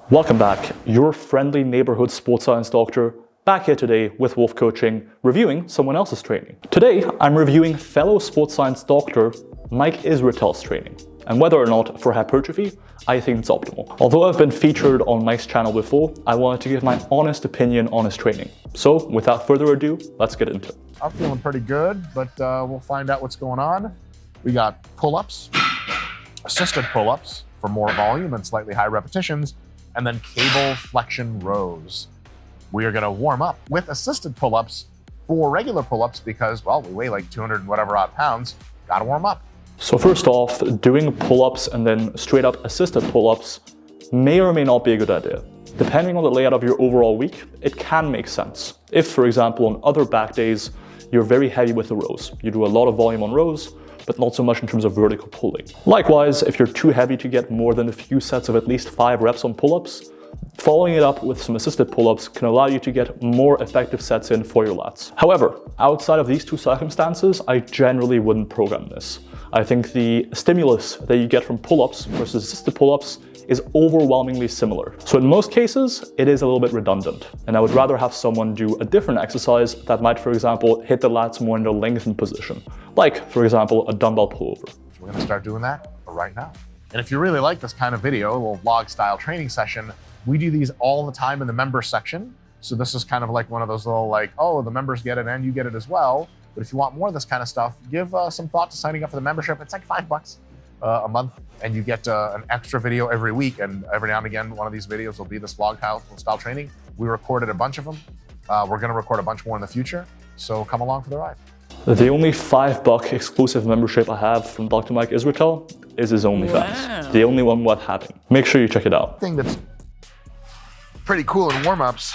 Welcome back, your friendly neighborhood sports science doctor, back here today with Wolf Coaching, reviewing someone else's training. Today, I'm reviewing fellow sports science doctor Mike Israetel's training, and whether or not for hypertrophy, I think it's optimal. Although I've been featured on Mike's channel before, I wanted to give my honest opinion on his training. So without further ado, let's get into it. I'm feeling pretty good, but we'll find out what's going on. We got pull-ups, assisted pull-ups for more volume and slightly high repetitions, and then cable flexion rows. We are gonna warm up with assisted pull-ups for regular pull-ups because, well, we weigh like 200 and whatever odd pounds, gotta warm up. So first off, doing pull-ups and then straight up assisted pull-ups may or may not be a good idea. Depending on the layout of your overall week, it can make sense. If, for example, on other back days, you're very heavy with the rows. You do a lot of volume on rows, but not so much in terms of vertical pulling. Likewise, if you're too heavy to get more than a few sets of at least 5 reps on pull-ups, following it up with some assisted pull-ups can allow you to get more effective sets in for your lats. However, outside of these two circumstances, I generally wouldn't program this. I think the stimulus that you get from pull-ups versus assisted pull-ups is overwhelmingly similar. So in most cases, it is a little bit redundant, and I would rather have someone do a different exercise that might, for example, hit the lats more in the lengthened position, like, for example, a dumbbell pullover. So we're gonna start doing that right now. And if you really like this kind of video, a little vlog style training session, we do these all the time in the members section. So this is kind of like one of those little like, oh, the members get it and you get it as well. But if you want more of this kind of stuff, give some thought to signing up for the membership. It's like $5 a month, and you get an extra video every week. And every now and again, one of these videos will be this vlog style training. We recorded a bunch of them. We're gonna record a bunch more in the future. So come along for the ride. The only $5 exclusive membership I have from Dr. Mike Israetel is his OnlyFans. Wow. The only one worth having. Make sure you check it out. Thing that's pretty cool in warm-ups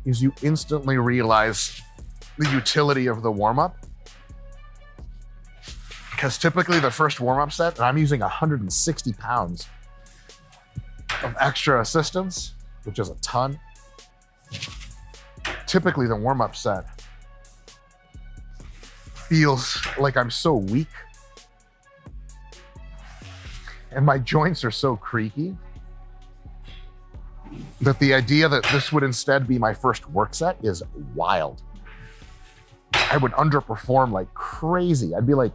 is you instantly realize the utility of the warm-up. Because typically the first warm-up set, and I'm using 160 pounds of extra assistance, which is a ton. Typically the warm-up set feels like I'm so weak and my joints are so creaky that the idea that this would instead be my first work set is wild. I would underperform like crazy. I'd be like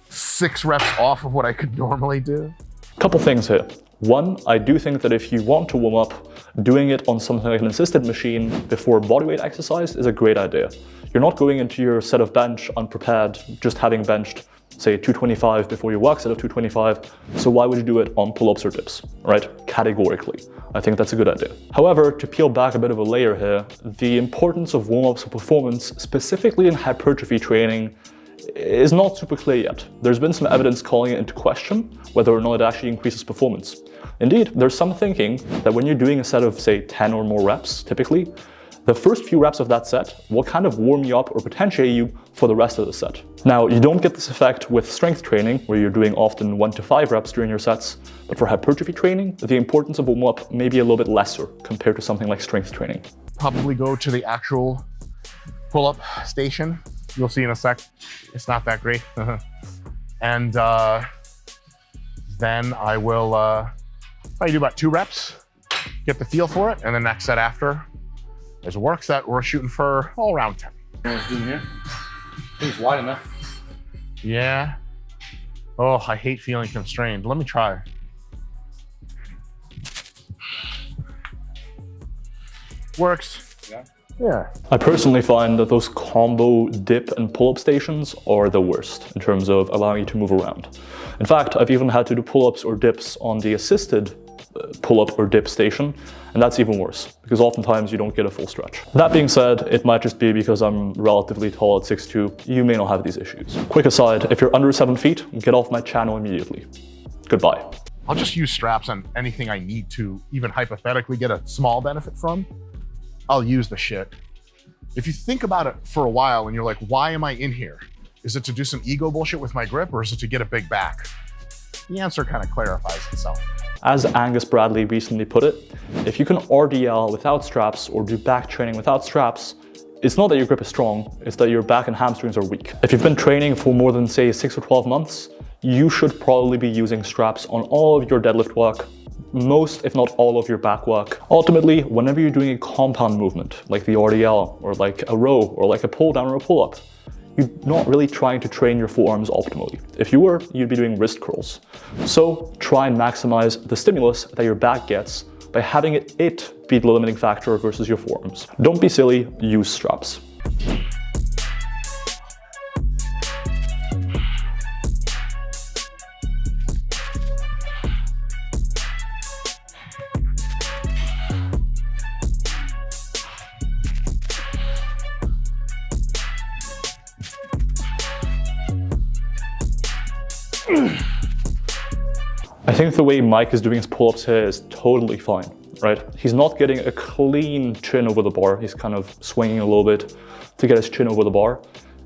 6 reps off of what I could normally do. Couple things here. One, I do think that if you want to warm up, doing it on something like an assisted machine before bodyweight exercise is a great idea. You're not going into your set of bench unprepared, just having benched, say, 225 before your work set of 225, so why would you do it on pull-ups or dips, right? Categorically. I think that's a good idea. However, to peel back a bit of a layer here, the importance of warm-ups for performance, specifically in hypertrophy training, is not super clear yet. There's been some evidence calling it into question whether or not it actually increases performance. Indeed, there's some thinking that when you're doing a set of, say, 10 or more reps, typically, the first few reps of that set will kind of warm you up or potentiate you for the rest of the set. Now, you don't get this effect with strength training, where you're doing often 1 to 5 reps during your sets, but for hypertrophy training, the importance of warm-up may be a little bit lesser compared to something like strength training. Probably go to the actual pull-up station. You'll see in a sec, it's not that great. And then I will probably do about 2 reps, get the feel for it, and the next set after, there's a work set we're shooting for all around 10. What's doing here? I think it's wide enough. Yeah. Oh, I hate feeling constrained. Let me try. Works. Yeah. Yeah. I personally find that those combo dip and pull-up stations are the worst in terms of allowing you to move around. In fact, I've even had to do pull-ups or dips on the assisted pull-up or dip station, and that's even worse because oftentimes you don't get a full stretch. That being said, it might just be because I'm relatively tall at 6'2". You may not have these issues. Quick aside, if you're under 7 feet, get off my channel immediately. Goodbye. I'll just use straps on anything I need to even hypothetically get a small benefit from. I'll use the shit. If you think about it for a while and you're like, why am I in here? Is it to do some ego bullshit with my grip, or is it to get a big back? The answer kind of clarifies itself. As Angus Bradley recently put it, if you can RDL without straps or do back training without straps, it's not that your grip is strong, it's that your back and hamstrings are weak. If you've been training for more than, say, 6 or 12 months, you should probably be using straps on all of your deadlift work most, if not all, of your back work. Ultimately, whenever you're doing a compound movement, like the RDL, or like a row, or like a pull down or a pull up, you're not really trying to train your forearms optimally. If you were, you'd be doing wrist curls. So try and maximize the stimulus that your back gets by having it be the limiting factor versus your forearms. Don't be silly, use straps. I think the way Mike is doing his pull-ups here is totally fine, right? He's not getting a clean chin over the bar. He's kind of swinging a little bit to get his chin over the bar.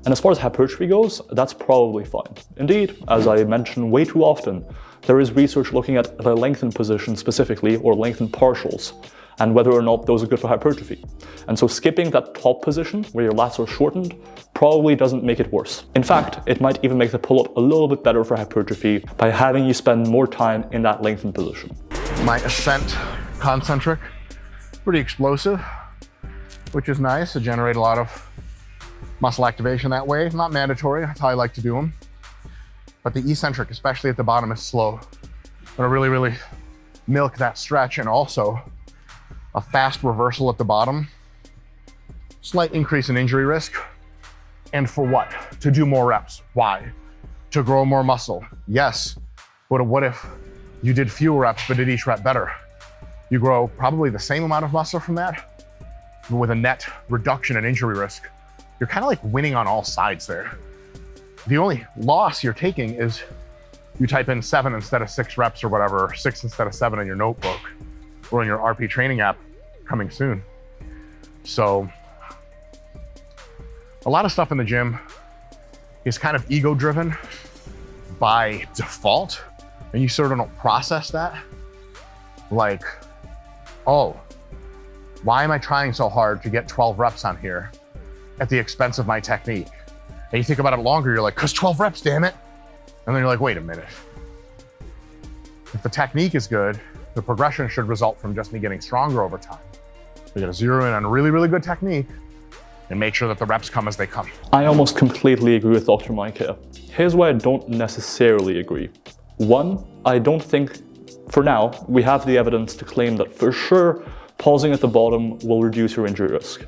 And as far as hypertrophy goes, that's probably fine. Indeed, as I mention way too often, there is research looking at the lengthened position specifically, or lengthened partials, and whether or not those are good for hypertrophy. And so skipping that top position, where your lats are shortened, probably doesn't make it worse. In fact, it might even make the pull-up a little bit better for hypertrophy by having you spend more time in that lengthened position. My Ascent concentric, pretty explosive, which is nice to generate a lot of muscle activation that way. Not mandatory, that's how I like to do them. But the eccentric, especially at the bottom, is slow. But I really milk that stretch, and also a fast reversal at the bottom. Slight increase in injury risk. And for what? To do more reps. Why? To grow more muscle. Yes, but what if you did fewer reps but did each rep better? You grow probably the same amount of muscle from that, but with a net reduction in injury risk. You're kind of like winning on all sides there. The only loss you're taking is you type in 7 instead of 6 reps or whatever, or 6 instead of 7 in your notebook or in your RP training app coming soon. So a lot of stuff in the gym is kind of ego driven by default, and you sort of don't process that. Like, oh, why am I trying so hard to get 12 reps on here at the expense of my technique? And you think about it longer, you're like, 'cause 12 reps, damn it. And then you're like, wait a minute. If the technique is good, the progression should result from just me getting stronger over time. We gotta zero in on really good technique and make sure that the reps come as they come. I almost completely agree with Dr. Mike here. Here's why I don't necessarily agree. One, I don't think, for now, we have the evidence to claim that for sure pausing at the bottom will reduce your injury risk.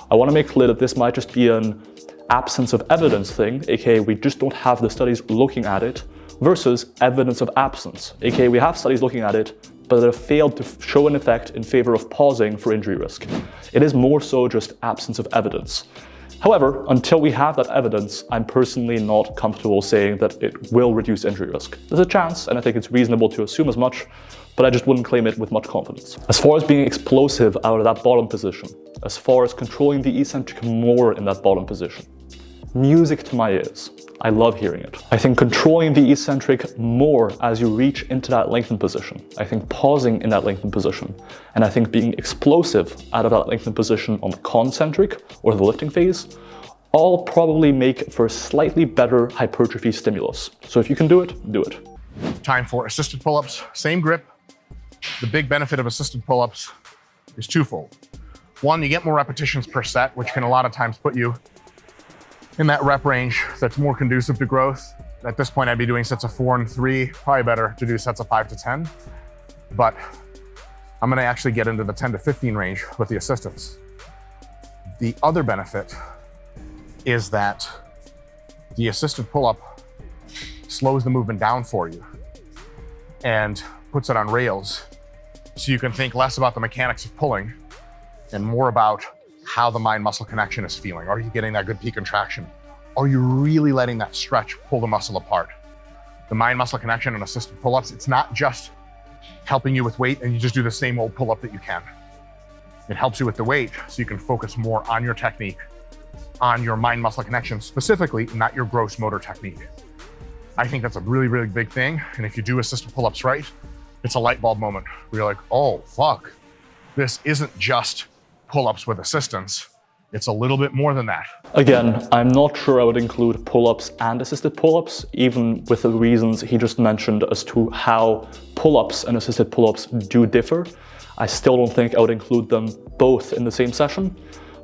I want to make clear that this might just be an absence of evidence thing, aka we just don't have the studies looking at it, versus evidence of absence, aka we have studies looking at it, but that have failed to show an effect in favor of pausing for injury risk. It is more so just absence of evidence. However, until we have that evidence, I'm personally not comfortable saying that it will reduce injury risk. There's a chance, and I think it's reasonable to assume as much, but I just wouldn't claim it with much confidence. As far as being explosive out of that bottom position, as far as controlling the eccentric more in that bottom position, music to my ears. I love hearing it. I think controlling the eccentric more as you reach into that lengthened position. I think pausing in that lengthened position. And I think being explosive out of that lengthened position on the concentric or the lifting phase all probably make for a slightly better hypertrophy stimulus. So if you can do it, do it. Time for assisted pull-ups, same grip. The big benefit of assisted pull-ups is twofold. One, you get more repetitions per set, which can a lot of times put you in that rep range that's more conducive to growth. At this point, I'd be doing sets of 4 and 3, probably better to do sets of 5 to 10. But I'm gonna actually get into the 10 to 15 range with the assistance. The other benefit is that the assisted pull-up slows the movement down for you and puts it on rails, so you can think less about the mechanics of pulling and more about how the mind-muscle connection is feeling. Are you getting that good peak contraction? Are you really letting that stretch pull the muscle apart? The mind-muscle connection and assisted pull-ups, it's not just helping you with weight and you just do the same old pull-up that you can. It helps you with the weight so you can focus more on your technique, on your mind-muscle connection specifically, not your gross motor technique. I think that's a really big thing. And if you do assisted pull-ups right, it's a light bulb moment where you're like, oh, fuck. This isn't just pull-ups with assistance. It's a little bit more than that. Again, I'm not sure I would include pull-ups and assisted pull-ups, even with the reasons he just mentioned as to how pull-ups and assisted pull-ups do differ. I still don't think I would include them both in the same session.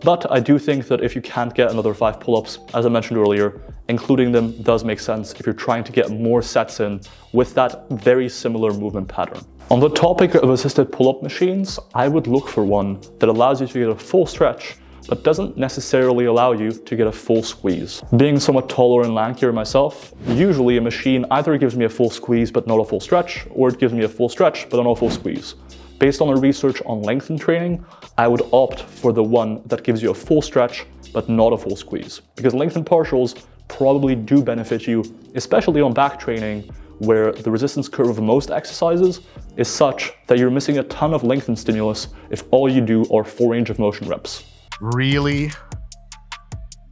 But I do think that if you can't get another 5 pull-ups, as I mentioned earlier, including them does make sense if you're trying to get more sets in with that very similar movement pattern. On the topic of assisted pull-up machines, I would look for one that allows you to get a full stretch, but doesn't necessarily allow you to get a full squeeze. Being somewhat taller and lankier myself, usually a machine either gives me a full squeeze but not a full stretch, or it gives me a full stretch but not a full squeeze. Based on the research on lengthened training, I would opt for the one that gives you a full stretch but not a full squeeze, because lengthened partials probably do benefit you, especially on back training, where the resistance curve of most exercises is such that you're missing a ton of lengthened stimulus if all you do are 4 range of motion reps. Really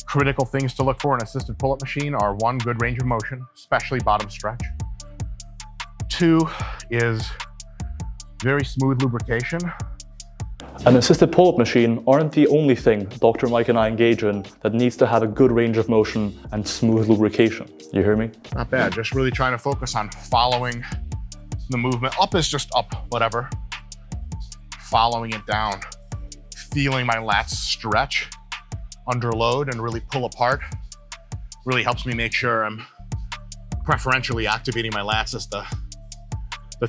critical things to look for in an assisted pull-up machine are 1, good range of motion, especially bottom stretch. 2 is very smooth lubrication. An assisted pull-up machine aren't the only thing Dr. Mike and I engage in that needs to have a good range of motion and smooth lubrication. You hear me? Not bad, just really trying to focus on following the movement. Up is just up, whatever. Following it down. Feeling my lats stretch under load and really pull apart really helps me make sure I'm preferentially activating my lats as the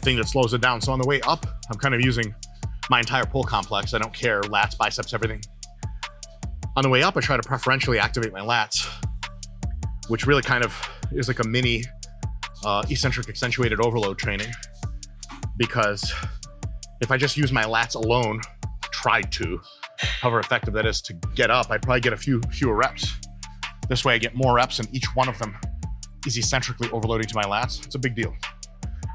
thing that slows it down. So on the way up, I'm kind of using my entire pull complex. I don't care, lats, biceps, everything. On the way up, I try to preferentially activate my lats, which really kind of is like a mini eccentric accentuated overload training. Because if I just use my lats alone, tried to, however effective that is to get up, I'd probably get a fewer reps. This way I get more reps and each one of them is eccentrically overloading to my lats. It's a big deal.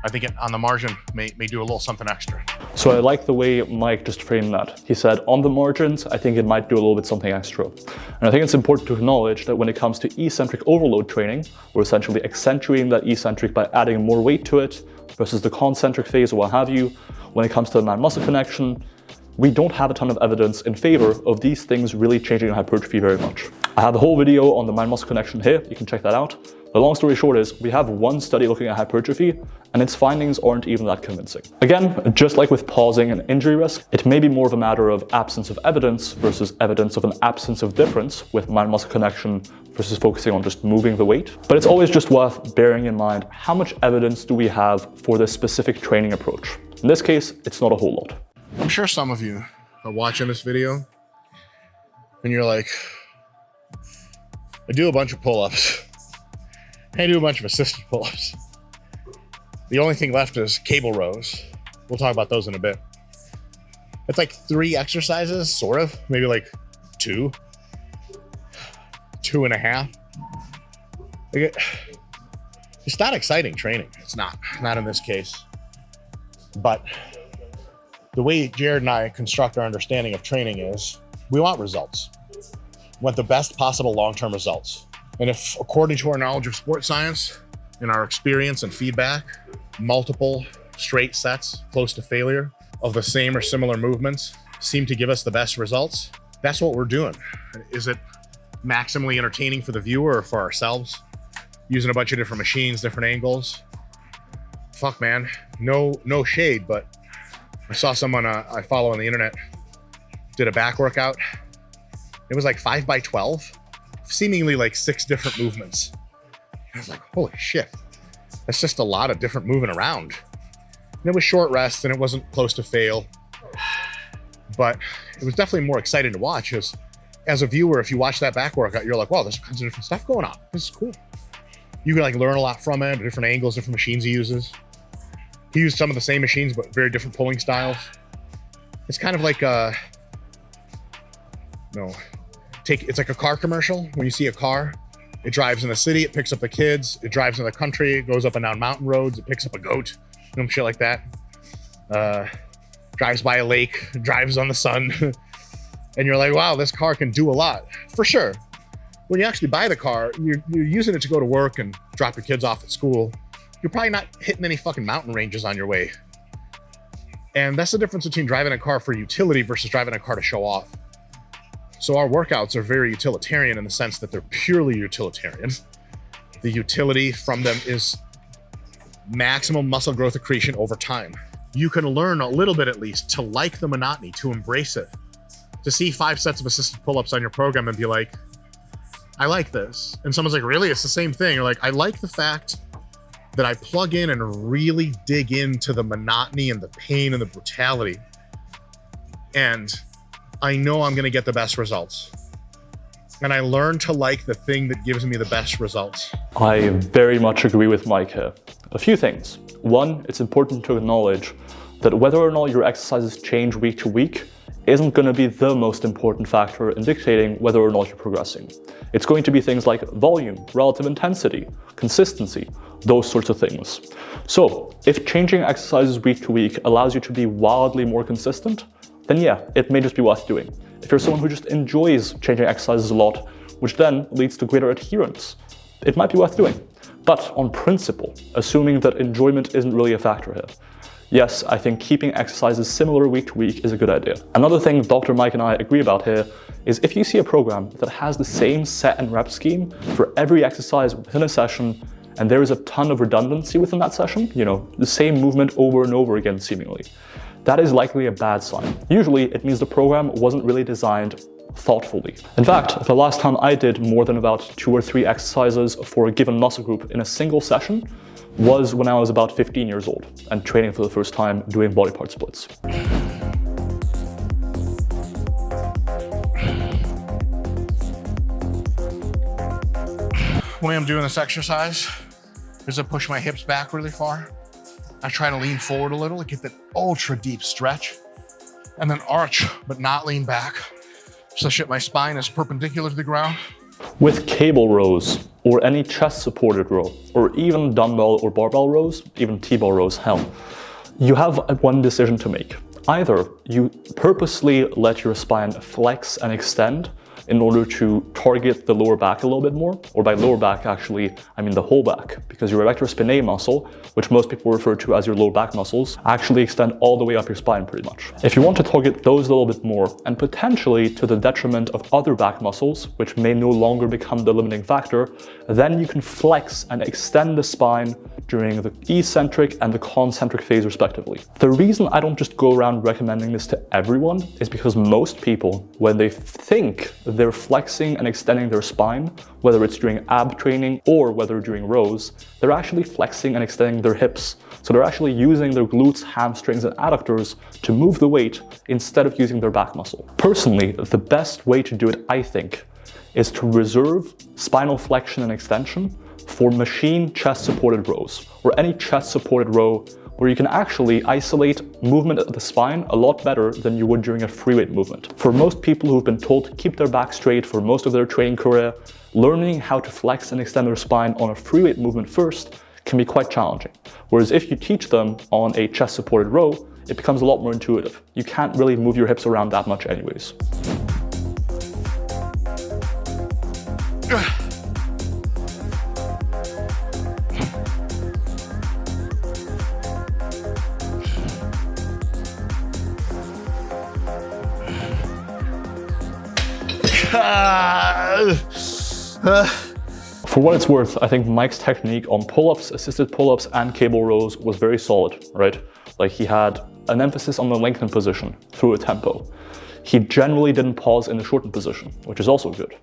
I think it, on the margin, may do a little something extra. So I like the way Mike just framed that. He said, on the margins, I think it might do a little bit something extra. And I think it's important to acknowledge that when it comes to eccentric overload training, we're essentially accentuating that eccentric by adding more weight to it versus the concentric phase or what have you. When it comes to the man-muscle connection, we don't have a ton of evidence in favor of these things really changing hypertrophy very much. I have the whole video on the mind-muscle connection here, you can check that out. The long story short is, we have one study looking at hypertrophy, and its findings aren't even that convincing. Again, just like with pausing and injury risk, it may be more of a matter of absence of evidence versus evidence of an absence of difference with mind-muscle connection versus focusing on just moving the weight. But it's always just worth bearing in mind how much evidence do we have for this specific training approach. In this case, it's not a whole lot. I'm sure some of you are watching this video and you're like, I do a bunch of pull-ups. I do a bunch of assisted pull-ups. The only thing left is cable rows. We'll talk about those in a bit. It's like 3 exercises, sort of, maybe like 2, 2.5. It's not exciting training. It's not in this case. But the way Jared and I construct our understanding of training is we want results. We want the best possible long-term results. And if, according to our knowledge of sports science and our experience and feedback, multiple straight sets close to failure of the same or similar movements seem to give us the best results, that's what we're doing. Is it maximally entertaining for the viewer or for ourselves? Using a bunch of different machines, different angles? Fuck, man, no shade, but I saw someone I follow on the internet did a back workout. It was like 5x12, seemingly like 6 different movements. I was like, holy shit, that's just a lot of different moving around. And it was short rest and it wasn't close to fail, but it was definitely more exciting to watch. As a viewer, if you watch that back workout, you're like, wow, there's all kinds of different stuff going on. This is cool. You can like learn a lot from it, different angles, different machines he uses. He used some of the same machines, but very different pulling styles. It's kind of like it's like a car commercial. When you see a car, it drives in the city, it picks up the kids, it drives in the country, it goes up and down mountain roads, it picks up a goat, shit like that. Drives by a lake, drives on the sun. And you're like, wow, this car can do a lot, for sure. When you actually buy the car, you're using it to go to work and drop your kids off at school. You're probably not hitting any fucking mountain ranges on your way. And that's the difference between driving a car for utility versus driving a car to show off. So our workouts are very utilitarian in the sense that they're purely utilitarian. The utility from them is maximum muscle growth accretion over time. You can learn a little bit at least to like the monotony, to embrace it, to see 5 sets of assisted pull-ups on your program and be like, I like this. And someone's like, really? It's the same thing. You're like, I like the fact that I plug in and really dig into the monotony and the pain and the brutality. And I know I'm gonna get the best results. And I learn to like the thing that gives me the best results. I very much agree with Mike here. A few things. One, it's important to acknowledge that whether or not your exercises change week to week isn't going to be the most important factor in dictating whether or not you're progressing. It's going to be things like volume, relative intensity, consistency, those sorts of things. So if changing exercises week to week allows you to be wildly more consistent, then yeah, it may just be worth doing. If you're someone who just enjoys changing exercises a lot, which then leads to greater adherence, it might be worth doing. But on principle, assuming that enjoyment isn't really a factor here, yes, I think keeping exercises similar week to week is a good idea. Another thing Dr. Mike and I agree about here is if you see a program that has the same set and rep scheme for every exercise within a session, and there is a ton of redundancy within that session, the same movement over and over again seemingly, that is likely a bad sign. Usually it means the program wasn't really designed thoughtfully. In fact, the last time I did more than about 2 or 3 exercises for a given muscle group in a single session was when I was about 15 years old and training for the first time doing body part splits. The way I'm doing this exercise is I push my hips back really far. I try to lean forward a little to get that ultra deep stretch and then arch, but not lean back. Such that my spine is perpendicular to the ground. With cable rows, or any chest supported row, or even dumbbell or barbell rows, even T-bar rows, hell, you have one decision to make. Either you purposely let your spine flex and extend in order to target the lower back a little bit more, or by lower back actually, I mean the whole back, because your erector spinae muscle, which most people refer to as your lower back muscles, actually extend all the way up your spine pretty much. If you want to target those a little bit more, and potentially to the detriment of other back muscles, which may no longer become the limiting factor, then you can flex and extend the spine during the eccentric and the concentric phase respectively. The reason I don't just go around recommending this to everyone is because most people, when they think they're flexing and extending their spine, whether it's during ab training or whether during rows, they're actually flexing and extending their hips. So they're actually using their glutes, hamstrings, and adductors to move the weight instead of using their back muscle. Personally, the best way to do it, I think, is to reserve spinal flexion and extension for machine chest supported rows, or any chest supported row where you can actually isolate movement of the spine a lot better than you would during a free weight movement. For most people who've been told to keep their back straight for most of their training career, learning how to flex and extend their spine on a free weight movement first can be quite challenging. Whereas if you teach them on a chest supported row, it becomes a lot more intuitive. You can't really move your hips around that much anyways. For what it's worth, I think Mike's technique on pull-ups, assisted pull-ups, and cable rows was very solid, right? Like he had an emphasis on the lengthened position through a tempo. He generally didn't pause in the shortened position, which is also good.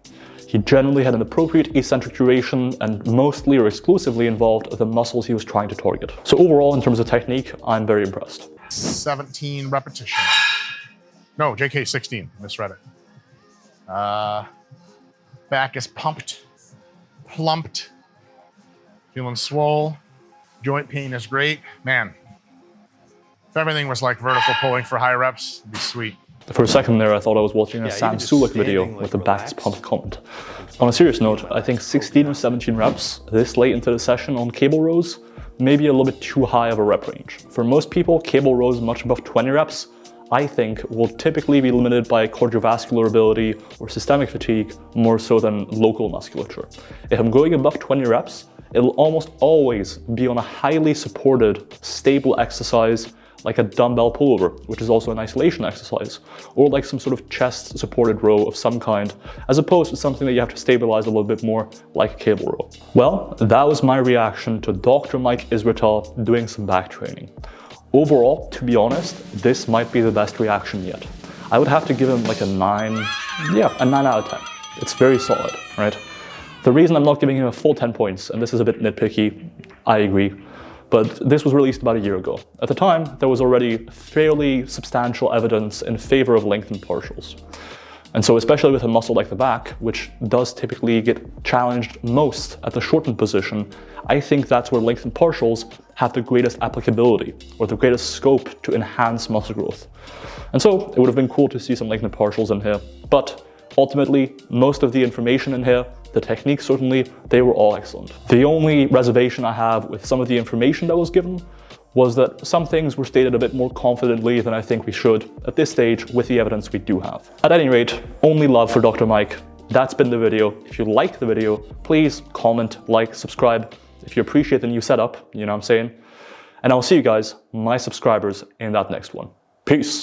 He generally had an appropriate eccentric duration and mostly or exclusively involved the muscles he was trying to target. So overall, in terms of technique, I'm very impressed. 17 repetitions. No, JK 16, misread it. Back is pumped, plumped, feeling swole. Joint pain is great. Man, if everything was like vertical pulling for high reps, it'd be sweet. For a second there, I thought I was watching a Sam Sulek video with the back is pumped comment. On a serious note, I think 16 or 17 reps this late into the session on cable rows may be a little bit too high of a rep range. For most people, cable rows much above 20 reps I think will typically be limited by cardiovascular ability or systemic fatigue more so than local musculature. If I'm going above 20 reps, it'll almost always be on a highly supported, stable exercise like a dumbbell pullover, which is also an isolation exercise, or like some sort of chest supported row of some kind, as opposed to something that you have to stabilize a little bit more, like a cable row. Well, that was my reaction to Dr. Mike Israetel doing some back training. Overall, to be honest, this might be the best reaction yet. I would have to give him like a 9, a 9 out of 10. It's very solid, right? The reason I'm not giving him a full 10 points, and this is a bit nitpicky, I agree, but this was released about a year ago. At the time, there was already fairly substantial evidence in favor of lengthened partials. And so especially with a muscle like the back, which does typically get challenged most at the shortened position, I think that's where lengthened partials have the greatest applicability or the greatest scope to enhance muscle growth. And so it would have been cool to see some lengthened partials in here, but ultimately, most of the information in here, the techniques certainly, they were all excellent. The only reservation I have with some of the information that was given was that some things were stated a bit more confidently than I think we should at this stage with the evidence we do have. At any rate, only love for Dr. Mike. That's been the video. If you liked the video, please comment, like, subscribe. If you appreciate the new setup, you know what I'm saying? And I'll see you guys, my subscribers, in that next one. Peace.